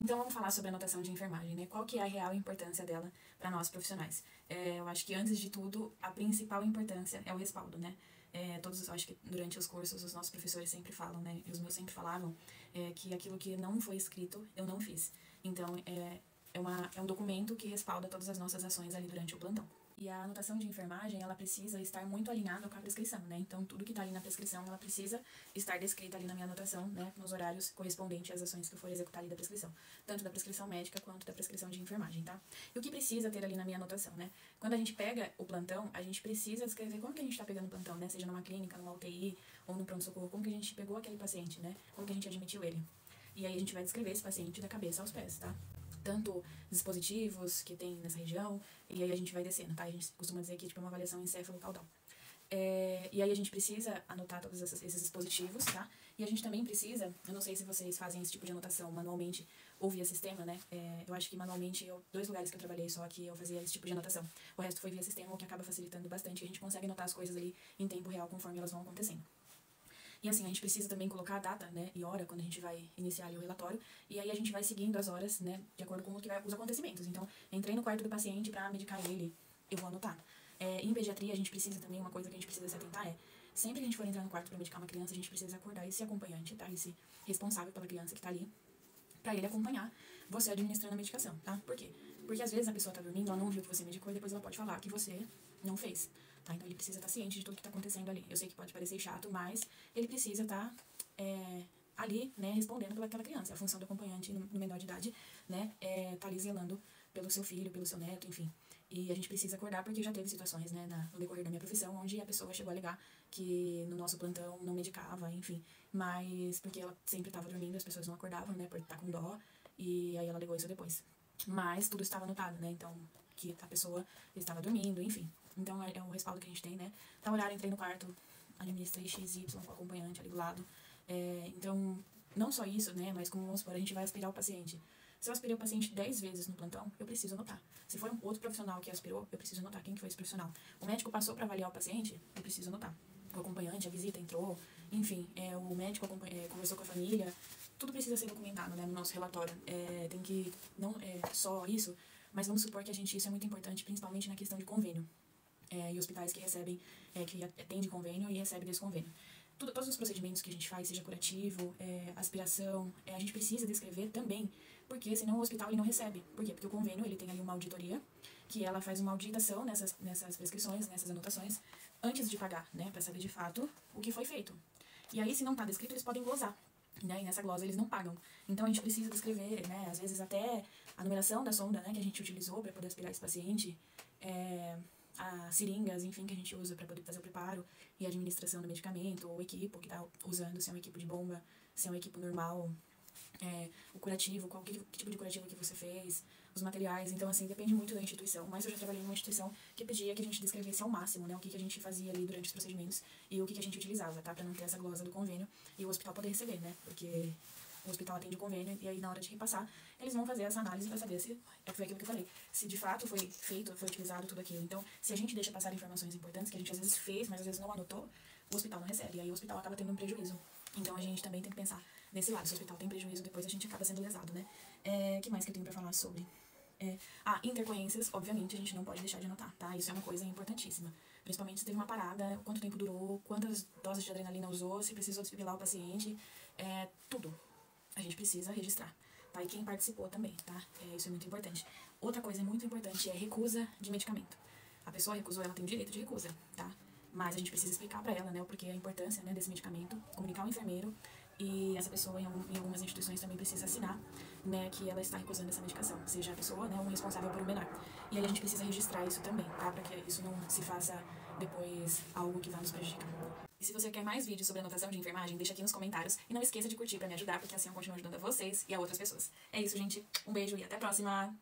Então vamos falar sobre a anotação de enfermagem, né? Qual que é a real importância dela para nós profissionais? Eu acho que antes de tudo, a principal importância é o respaldo, né? Eu acho que durante os cursos os nossos professores sempre falam, né? E os meus sempre falavam que aquilo que não foi escrito, eu não fiz. Então é um documento que respalda todas as nossas ações ali durante o plantão. E a anotação de enfermagem, ela precisa estar muito alinhada com a prescrição, né? Então, tudo que está ali na prescrição, ela precisa estar descrita ali na minha anotação, né? Nos horários correspondentes às ações que eu for executar ali da prescrição. Tanto da prescrição médica quanto da prescrição de enfermagem, tá? E o que precisa ter ali na minha anotação, né? Quando a gente pega o plantão, a gente precisa escrever como que a gente está pegando o plantão, né? Seja numa clínica, numa UTI ou no pronto-socorro, como que a gente pegou aquele paciente, né? Como que a gente admitiu ele. E aí a gente vai descrever esse paciente da cabeça aos pés, tá? Tanto dispositivos que tem nessa região, e aí a gente vai descendo, tá? A gente costuma dizer que tipo, é uma avaliação encéfalo-caudal. E aí a gente precisa anotar todos esses dispositivos, tá? E a gente também precisa, eu não sei se vocês fazem esse tipo de anotação manualmente ou via sistema, né? Eu acho que manualmente, 2 lugares que eu trabalhei só que eu fazia esse tipo de anotação. O resto foi via sistema, o que acaba facilitando bastante, a gente consegue anotar as coisas ali em tempo real conforme elas vão acontecendo. E assim, a gente precisa também colocar a data, né, e hora quando a gente vai iniciar ali o relatório, e aí a gente vai seguindo as horas, né, de acordo com os acontecimentos. Então, entrei no quarto do paciente para medicar ele, eu vou anotar. Em pediatria, a gente precisa também, uma coisa que a gente precisa se atentar sempre que a gente for entrar no quarto para medicar uma criança, a gente precisa acordar esse acompanhante, tá, esse responsável pela criança que tá ali, para ele acompanhar você administrando a medicação, tá? Por quê? Porque às vezes a pessoa tá dormindo, ela não viu que você medicou e depois ela pode falar que você não fez, tá? Então ele precisa estar ciente de tudo que tá acontecendo ali. Eu sei que pode parecer chato, mas ele precisa estar ali, né, respondendo pelaquela criança. A função do acompanhante no menor de idade, né, tá ali zelando pelo seu filho, pelo seu neto, enfim. E a gente precisa acordar porque já teve situações, né, no decorrer da minha profissão, onde a pessoa chegou a alegar que no nosso plantão não medicava, enfim. Mas porque ela sempre estava dormindo, as pessoas não acordavam, né, por estar com dó, e aí ela alegou isso depois. Mas tudo estava anotado, né, então, que a pessoa estava dormindo, enfim. Então é o respaldo que a gente tem, né. Tá horário, entrei no quarto, administrei XY com o acompanhante ali do lado. Então, não só isso, né, mas como vamos supor, a gente vai aspirar o paciente. Se eu aspirei o paciente 10 vezes no plantão, eu preciso anotar. Se for um outro profissional que aspirou, eu preciso anotar quem que foi esse profissional. O médico passou para avaliar o paciente, eu preciso anotar. O acompanhante, a visita entrou, enfim, o médico conversou com a família, tudo precisa ser documentado, né, no nosso relatório. Tem que, não é só isso, mas vamos supor que isso é muito importante, principalmente na questão de convênio. E hospitais que recebem, que atendem convênio e recebem desse convênio. Todos os procedimentos que a gente faz, seja curativo, aspiração, a gente precisa descrever também, porque senão o hospital ele não recebe. Por quê? Porque o convênio ele tem ali uma auditoria, que ela faz uma auditação nessas prescrições, nessas anotações, antes de pagar, né, para saber de fato o que foi feito. E aí, se não está descrito, eles podem glosar, né, e nessa glosa eles não pagam. Então a gente precisa descrever, né, às vezes até a numeração da sonda, né, que a gente utilizou para poder aspirar esse paciente, as seringas, enfim, que a gente usa para poder fazer o preparo e a administração do medicamento, ou o equipo que está usando, se é um equipo de bomba, se é um equipo normal, o curativo, que tipo de curativo que você fez, os materiais. Então, assim, depende muito da instituição, mas eu já trabalhei numa instituição que pedia que a gente descrevesse ao máximo, né, o que a gente fazia ali durante os procedimentos e o que a gente utilizava, tá, para não ter essa glosa do convênio e o hospital poder receber, né, porque o hospital atende o convênio e aí na hora de repassar, eles vão fazer essa análise para saber se foi aquilo que eu falei, se de fato foi feito, foi utilizado tudo aquilo. Então, se a gente deixa passar informações importantes que a gente às vezes fez, mas às vezes não anotou, o hospital não recebe, e aí o hospital acaba tendo um prejuízo. Então, a gente também tem que pensar nesse lado. Se o hospital tem prejuízo, depois a gente acaba sendo lesado, né? Que mais que eu tenho pra falar sobre? Intercorrências, obviamente, a gente não pode deixar de anotar, tá? Isso é uma coisa importantíssima. Principalmente se teve uma parada, quanto tempo durou, quantas doses de adrenalina usou, se precisou desfibrilar o paciente, tudo. A gente precisa registrar, tá? E quem participou também, tá? Isso é muito importante. Outra coisa muito importante é recusa de medicamento. A pessoa recusou, ela tem o direito de recusa, tá? Mas a gente precisa explicar para ela, né, o porquê, a importância, né, desse medicamento, comunicar ao enfermeiro, e essa pessoa, em algumas instituições, também precisa assinar, né, que ela está recusando essa medicação, seja a pessoa, né, um responsável por um menor. E aí a gente precisa registrar isso também, tá, para que isso não se faça depois algo que vá nos prejudicar. E se você quer mais vídeos sobre anotação de enfermagem, deixa aqui nos comentários, e não esqueça de curtir para me ajudar, porque assim eu continuo ajudando a vocês e a outras pessoas. É isso, gente. Um beijo e até a próxima!